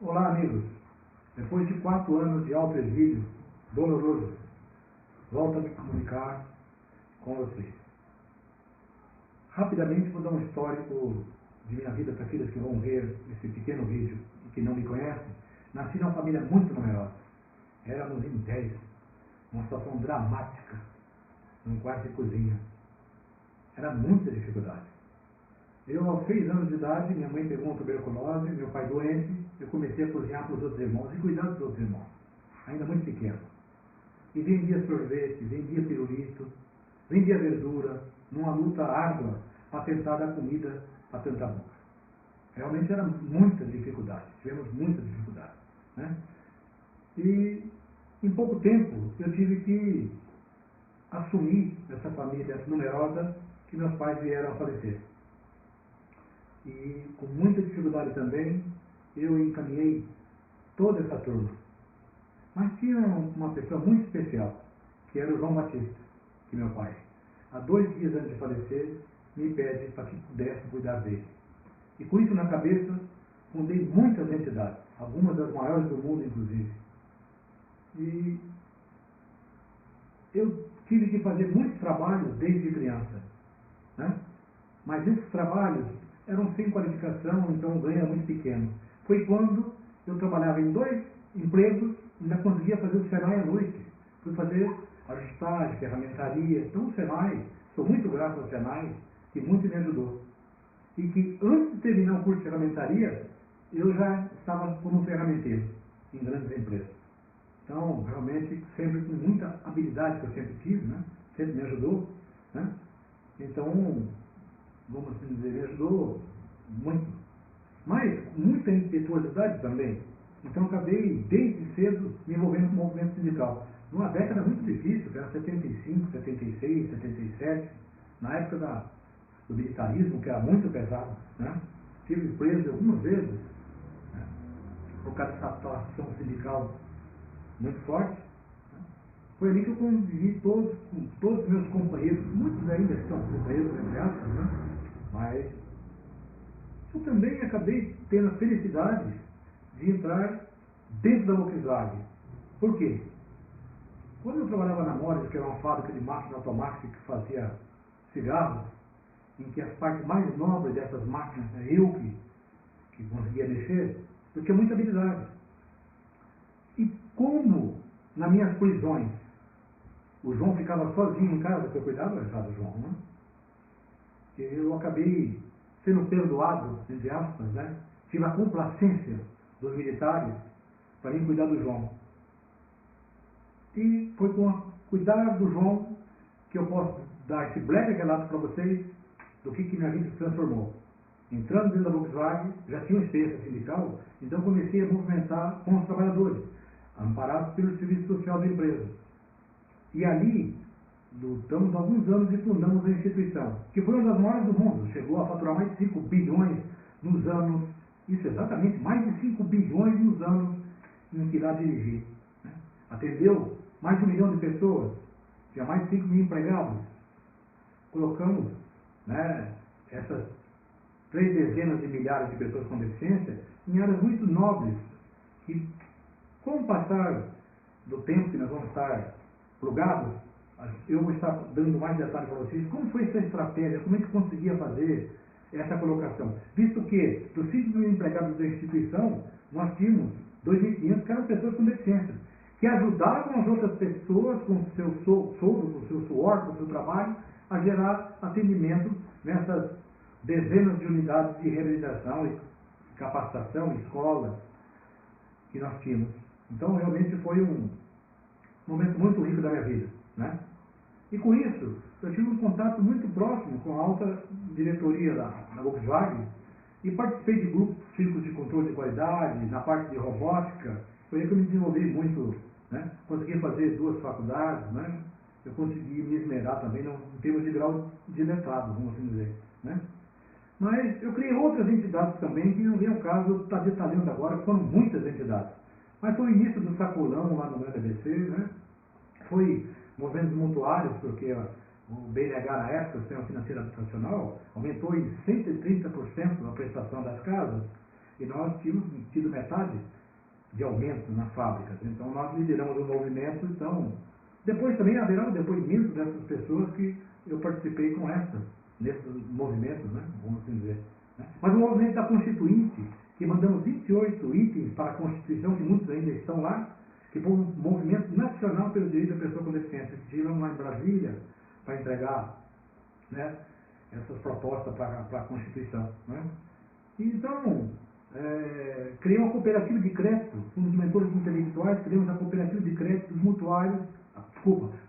Olá, amigos. Depois de 4 anos de autoexílio doloroso, volto a me comunicar com vocês. Rapidamente vou dar um histórico de minha vida para aqueles que vão ver esse pequeno vídeo e que não me conhecem. Nasci numa família muito numerosa. Éramos em 10, uma situação dramática, num quarto de cozinha. Era muita dificuldade. Eu, aos 6 anos de idade, minha mãe pegou uma tuberculose, meu pai doente, eu comecei a cozinhar para os outros irmãos e cuidar dos outros irmãos, ainda muito pequeno. E vendia sorvete, vendia pirulito, vendia verdura, numa luta árdua para tentar dar comida para tanta boca. Realmente era muita dificuldade, tivemos muita dificuldade, né? E em pouco tempo eu tive que assumir essa família numerosa que meus pais vieram a falecer. E com muita dificuldade também, eu encaminhei toda essa turma. Mas tinha uma pessoa muito especial, que era o João Batista, que meu pai, há 2 dias antes de falecer, me pede para que pudesse cuidar dele. E com isso na cabeça, fundei muitas entidades, algumas das maiores do mundo, inclusive. E eu tive que fazer muitos trabalhos desde criança, né? Mas esses trabalhos eram sem qualificação, então o ganho era muito pequeno. Foi quando eu trabalhava em 2 empregos e ainda conseguia fazer o Senai à noite. Fui fazer ajustagem, ferramentaria. Então o Senai, sou muito grato ao Senai, que muito me ajudou. E que antes de terminar o curso de ferramentaria, eu já estava como ferramenteiro em grandes empresas. Então, realmente, sempre com muita habilidade que eu sempre tive, né? Sempre me ajudou, né? Então, vamos dizer, me ajudou muito. Mas muita impetuosidade também. Então acabei, desde cedo, me envolvendo com o movimento sindical. Numa década muito difícil, que era 75, 76, 77, na época do militarismo, que era muito pesado, né? Tive preso algumas vezes, né? Por causa dessa atuação sindical muito forte. Né? Foi ali que eu convivi com todos os meus companheiros, muitos ainda são companheiros, entre aspas, né? Mas eu também acabei tendo a felicidade de entrar dentro da Volkswagen. Por quê? Quando eu trabalhava na Morris, que era uma fábrica de máquina automática que fazia cigarros, em que as partes mais nobres dessas máquinas, eu que conseguia mexer, eu tinha muita habilidade. E como nas minhas prisões o João ficava sozinho em casa, que eu cuidava do João, né? Eu acabei sendo perdoado, entre aspas, né? Tive a complacência dos militares para ir cuidar do João. E foi com a cuidar do João que eu posso dar esse breve relato para vocês do que minha vida se transformou. Entrando dentro da Volkswagen, já tinha uma experiência sindical, então comecei a movimentar com os trabalhadores, amparados pelo Serviço Social da empresa. E ali, lutamos alguns anos e fundamos a instituição, que foi uma das maiores do mundo, chegou a faturar mais de 5 bilhões nos anos, isso exatamente, mais de 5 bilhões nos anos em que lá dirigi. Né? Atendeu mais de 1 milhão de pessoas, tinha mais de 5 mil empregados. Colocamos, né, essas 3 dezenas de milhares de pessoas com deficiência em áreas muito nobres, que com o passar do tempo que nós vamos estar plugados, eu vou estar dando mais detalhes para vocês, como foi essa estratégia, como é que conseguia fazer essa colocação. Visto que, dos 5 mil empregados da instituição, nós tínhamos 2.500 que eram pessoas com deficiência, que ajudavam as outras pessoas com o seu soldo, com o seu suor, com o seu trabalho, a gerar atendimento nessas dezenas de unidades de reabilitação e capacitação, escolas que nós tínhamos. Então, realmente foi um momento muito rico da minha vida, né? E com isso, eu tive um contato muito próximo com a alta diretoria da Volkswagen e participei de grupos, círculos de controle de qualidade, na parte de robótica. Foi aí que eu me desenvolvi muito, né? Consegui fazer 2 faculdades, né? Eu consegui me esmerar também em termos de grau de letrado, vamos assim dizer, né? Mas eu criei outras entidades também, que não vem ao caso estar detalhando agora, foram muitas entidades. Mas foi o início do sacolão lá no meu ABC, né? Foi movimentos mutuários, porque o BNH na época, o Sistema Financeiro Habitacional, aumentou em 130% a prestação das casas. e nós tínhamos tido metade de aumento nas fábricas. Então nós lideramos o movimento, então depois também haverá o depoimento dessas pessoas que eu participei com nesses movimentos, né? Vamos assim dizer. Né? Mas o movimento da Constituinte, que mandamos 28 itens para a Constituição, que muitos ainda estão lá, que foi um movimento nacional pelo direito da pessoa com deficiência, que tivemos lá em Brasília para entregar, né, essas propostas para a Constituição. Né? Então, criei uma cooperativa de crédito, um dos mentores intelectuais, criamos a cooperativa de crédito dos mutuários,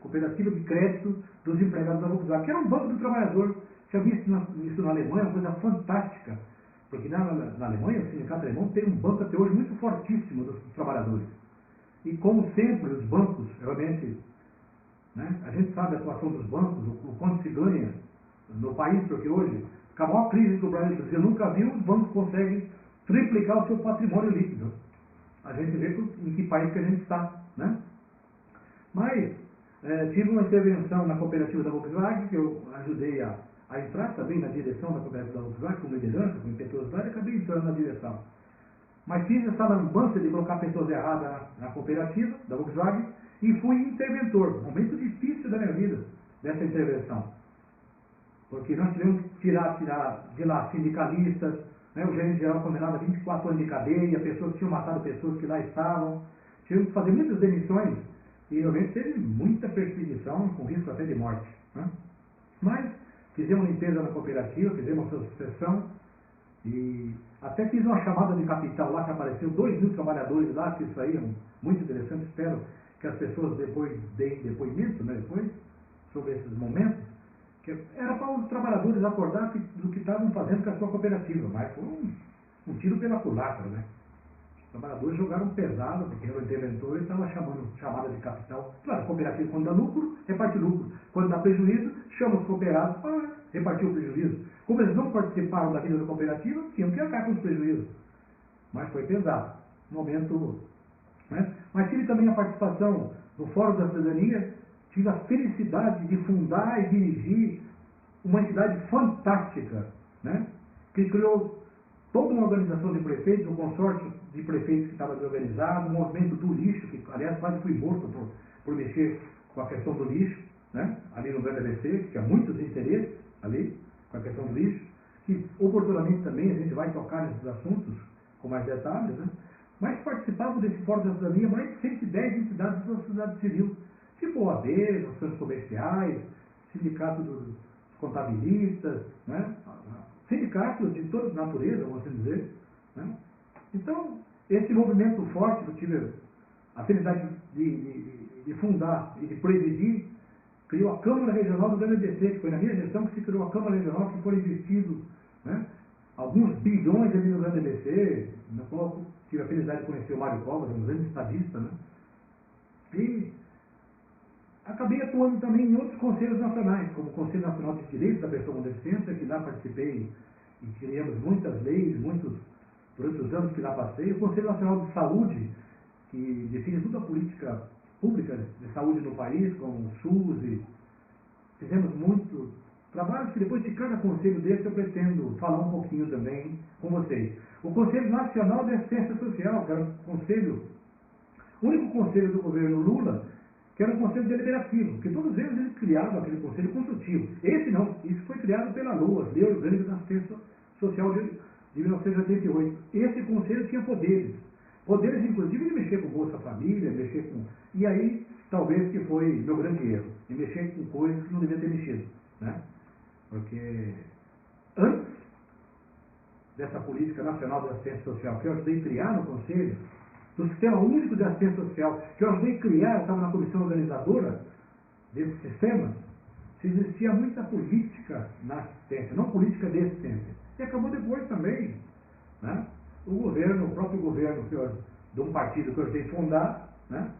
cooperativa de crédito dos empregados da Volkswagen, que era um banco do trabalhador. Já vi isso na Alemanha, uma coisa fantástica, porque na Alemanha, o sindicato alemão tem um banco até hoje muito fortíssimo dos trabalhadores. E como sempre, os bancos, realmente, né, a gente sabe a atuação dos bancos, o quanto se ganha no país, porque hoje, acabou a crise do Brasil, eu nunca vi os bancos conseguem triplicar o seu patrimônio líquido. A gente vê em que país que a gente está, né? Mas tive uma intervenção na cooperativa da Volkswagen, que eu ajudei a entrar também na direção da cooperativa da Volkswagen, com liderança, com impetuosidade, e acabei entrando na direção. Mas fiz essa lambança de colocar pessoas erradas na cooperativa da Volkswagen e fui interventor. Momento difícil da minha vida, dessa intervenção. Porque nós tivemos que tirar de lá sindicalistas, né, o gerente geral condenado a 24 anos de cadeia, pessoas que tinham matado pessoas que lá estavam. Tivemos que fazer muitas demissões e realmente teve muita perseguição, com risco até de morte. Né? Mas fizemos limpeza na cooperativa, fizemos a sucessão e até fiz uma chamada de capital lá, que apareceu 2.000 trabalhadores lá, que isso aí é muito interessante, espero que as pessoas depois deem depoimento, né, depois, sobre esses momentos, que era para os trabalhadores acordar do que estavam fazendo com a sua cooperativa, mas foi um tiro pela culatra, né? Os trabalhadores jogaram pesado, porque o interventor estava chamada de capital. Claro, a cooperativa, quando dá lucro, reparte lucro. Quando dá prejuízo, chama os cooperados para repartir o prejuízo. Como eles não participaram da vida da cooperativa, tinham que arcar com os prejuízos. Mas foi pesado. Momento, né? Mas tive também a participação no Fórum da Cidadania, tive a felicidade de fundar e dirigir uma entidade fantástica, né? Que criou toda uma organização de prefeitos, um consórcio de prefeitos que estava desorganizado, um movimento do lixo, que aliás quase fui morto por mexer com a questão do lixo, né? Ali no BDBC, que tinha muitos interesses ali com a questão do lixo, que oportunamente também a gente vai tocar nesses assuntos com mais detalhes, né? Mas participavam desse Fórum da Cidadania mais de 110 entidades da sociedade civil, tipo OAB, associações comerciais, sindicato dos contabilistas, né? Sindicatos de toda natureza, vamos assim dizer. Né? Então, esse movimento forte que eu tive a felicidade de fundar e de presidir, criou a Câmara Regional do BNDES, que foi na minha gestão que se criou a Câmara Regional, que foi investido, né, alguns bilhões ali no BNDES, no qual tive a felicidade de conhecer o Mário Covas, um grande estadista, né? E acabei atuando também em outros conselhos nacionais, como o Conselho Nacional de Direitos da Pessoa com Deficiência, que lá participei e criamos muitas leis, durante os anos que lá passei. O Conselho Nacional de Saúde, que define toda a política pública de saúde no país, como o SUS, e fizemos muito trabalho, que depois de cada conselho desse eu pretendo falar um pouquinho também com vocês. O Conselho Nacional de Assistência Social, que era o único conselho do governo Lula, que era um conselho deliberativo, porque todos eles criaram aquele conselho consultivo. Esse não, isso foi criado pela LOAS, Lei Orgânica da Assistência Social de 1988. Esse conselho tinha poderes, inclusive de mexer com Bolsa Família, e aí, talvez que foi meu grande erro, de mexer com coisas que não devia ter mexido, né? Porque antes dessa política nacional de assistência social, que eu ajudei a criar no conselho, do Sistema Único de Assistência Social, que eu ajudei a criar, eu estava na comissão organizadora desse sistema, se existia muita política na assistência, não política de assistência. E acabou depois também, né, o próprio governo de um partido que eu ajudei a fundar, né,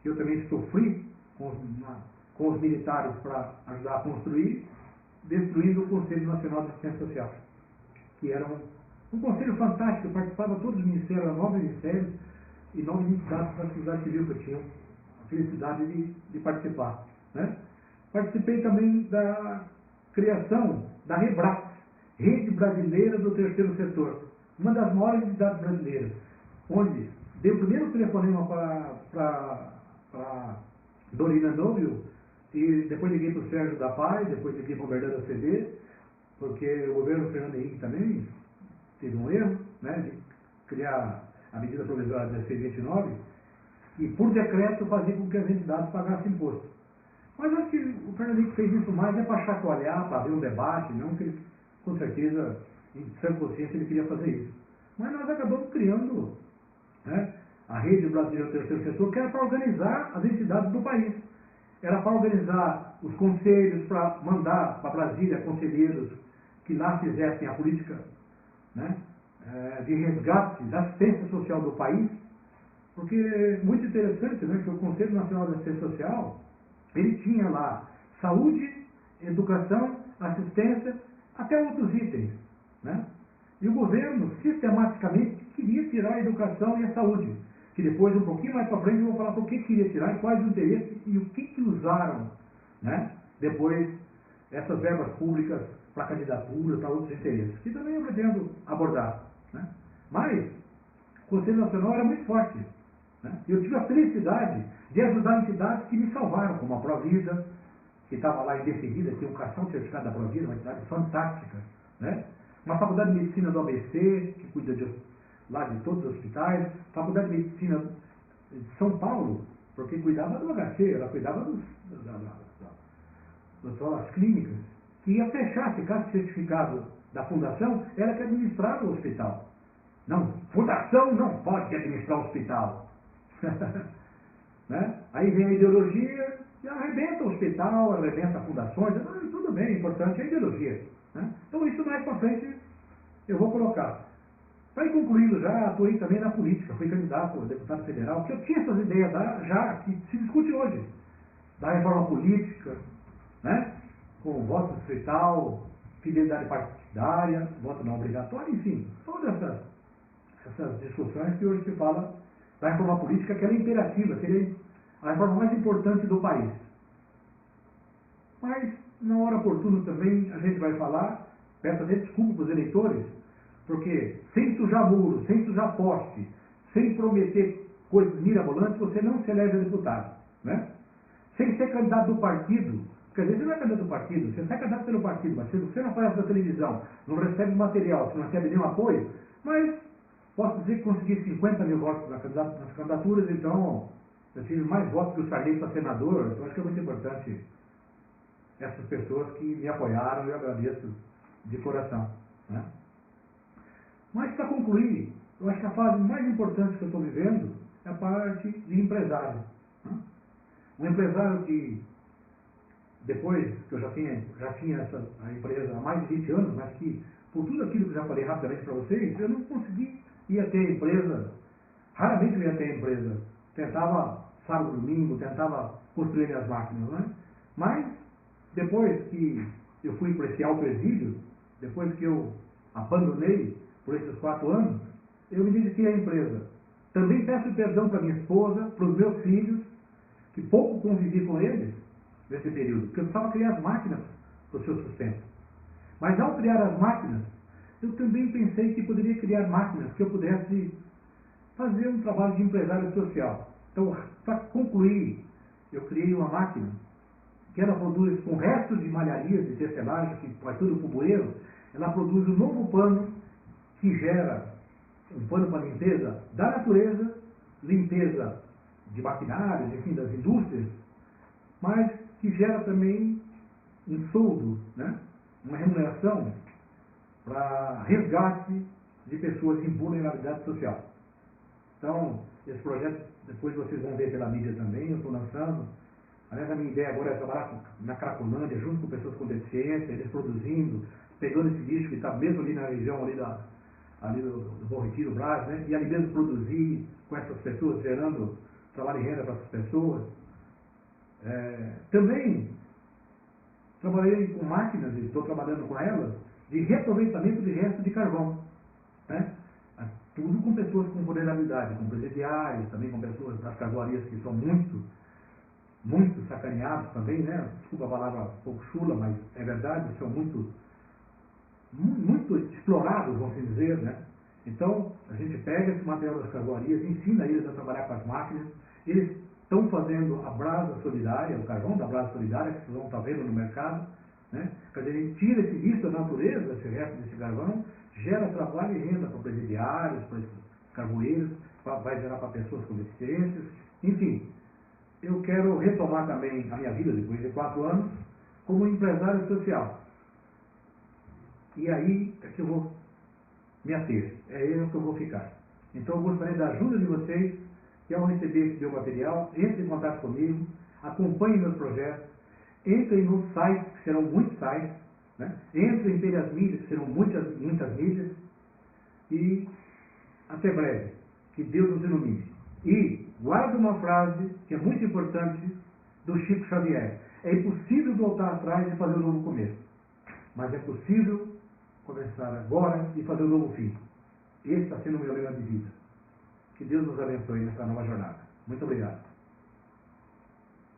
que eu também sofri com os militares para ajudar a construir, destruindo o Conselho Nacional de Assistência Social, que era um conselho fantástico, participava todos os ministérios, 9 ministérios, e 9 entidades da sociedade civil que eu tinha a felicidade de participar. Né? Participei também da criação da REBRAS, Rede Brasileira do Terceiro Setor. uma das maiores entidades brasileiras, onde dei o primeiro telefonema para Dorina Nobel, e depois liguei para o Sérgio da Paz, depois liguei para o Bernardo da CD, porque o governo Fernando Henrique também teve um erro, né, de criar a medida provisória 1629, e por decreto fazia com que as entidades pagassem imposto. Mas acho que o Fernando Henrique fez isso mais para chacoalhar, para abrir um debate, não que ele, com certeza, em sã consciência, ele queria fazer isso. Mas nós acabamos criando, né, a Rede Brasileira do Terceiro Setor, que era para organizar as entidades do país. Era para organizar os conselhos, para mandar para Brasília conselheiros que lá fizessem a política, né, de resgate da assistência social do país, porque é muito interessante, né, que o Conselho Nacional de Assistência Social, ele tinha lá saúde, educação, assistência, até outros itens, né? E o governo sistematicamente queria tirar a educação e a saúde, que depois, um pouquinho mais para frente, eu vou falar por que queria tirar e quais os interesses e o que usaram, né, depois essas verbas públicas para candidatura, para outros interesses, que também eu pretendo abordar, né? Mas o Conselho Nacional era muito forte, né? Eu tive a felicidade de ajudar entidades que me salvaram, como a Provida, que estava lá indefinida, tinha um cartão certificado da Provida, uma entidade fantástica, né? Uma faculdade de medicina do ABC, que cuida lá de todos os hospitais, faculdade de medicina de São Paulo, porque cuidava do HC, ela cuidava das clínicas, que ia fechar, se caso certificado da fundação, ela que administrava o hospital. Não, fundação não pode administrar o hospital. Né? Aí vem a ideologia e arrebenta o hospital, arrebenta fundações, tudo bem, importante é a ideologia. Né? Então isso mais para frente eu vou colocar. Para ir concluindo já, atuei também na política, fui candidato a deputado federal, porque eu tinha essas ideias já que se discute hoje, da reforma política, né? Com voto distrital, fidelidade partidária, voto não obrigatório, enfim, todas essas discussões que hoje se fala da reforma política, que ela é imperativa, seria a reforma mais importante do país. Mas, na hora oportuna também, a gente vai falar, peço até desculpa para os eleitores, porque sem sujar muro, sem sujar poste, sem prometer coisas mirabolantes, você não se elege a deputado, né? Sem ser candidato do partido, quer dizer, você não é candidato do partido, você sai candidato pelo partido, mas se você não aparece na televisão, não recebe material, você não recebe nenhum apoio, mas posso dizer que consegui 50 mil votos nas candidaturas, então eu tive mais votos que o Sarney para senador, então acho que é muito importante essas pessoas que me apoiaram e eu agradeço de coração, né? Mas para concluir, eu acho que a fase mais importante que eu estou vivendo é a parte de empresário, né? Um empresário que, depois que eu já tinha a empresa há mais de 20 anos, mas que, por tudo aquilo que eu já falei rapidamente para vocês, eu não consegui ir até a empresa, raramente eu ia até a empresa, tentava sábado, domingo, tentava construir minhas máquinas, né? Mas, depois que eu fui para esse alto exílio, depois que eu abandonei por esses 4 anos, eu me dediquei à empresa. Também peço perdão para minha esposa, para os meus filhos, que pouco convivi com eles nesse período, porque eu precisava criar as máquinas para o seu sustento. Mas ao criar as máquinas, eu também pensei que poderia criar máquinas que eu pudesse fazer um trabalho de empresário social. Então, para concluir, eu criei uma máquina que ela produz, com restos de malharias, de tecelagem, que vai tudo para o bueiro, ela produz um novo pano que gera um pano para limpeza da natureza, limpeza de maquinários, enfim, das indústrias, mas que gera também um soldo, né? Uma remuneração para resgate de pessoas em vulnerabilidade social. Então, esse projeto, depois vocês vão ver pela mídia também, eu estou lançando. Aliás, a minha ideia agora é trabalhar na Cracolândia, junto com pessoas com deficiência, eles produzindo, pegando esse lixo que está mesmo ali na região ali do Bom Retiro, Brás, né? E ali mesmo produzir com essas pessoas, gerando trabalho e renda para essas pessoas. Também trabalhei com máquinas, e estou trabalhando com elas, de reaproveitamento de resto de carvão, né? Tudo com pessoas com vulnerabilidade, com presidiários, também com pessoas das carvoarias que são muito sacaneados também, né? Desculpa a palavra um pouco chula, mas é verdade, são muito explorados, vamos dizer, né? Então, a gente pega esse material das carvoarias, ensina eles a trabalhar com as máquinas, eles estão fazendo a brasa solidária, o carvão da brasa solidária, que vocês vão estar vendo no mercado, né? Quer dizer, a gente tira esse lixo da natureza, esse resto desse carvão, gera trabalho e renda para presidiários, para carvoeiros, vai gerar para pessoas com deficiências, enfim. Eu quero retomar também a minha vida, depois de 4 anos, como empresário social. E aí é que eu vou me ater, é aí que eu vou ficar. Então eu gostaria da ajuda de vocês, que ao receber esse meu material, entrem em contato comigo, acompanhem meus projetos, entrem nos sites, que serão muitos sites, né? Entrem pelas mídias, que serão muitas mídias, e até breve. Que Deus nos ilumine. E guarda uma frase que é muito importante do Chico Xavier. É impossível voltar atrás e fazer um novo começo. Mas é possível começar agora e fazer um novo fim. Esse está sendo o meu lema de vida. Que Deus nos abençoe nessa nova jornada. Muito obrigado.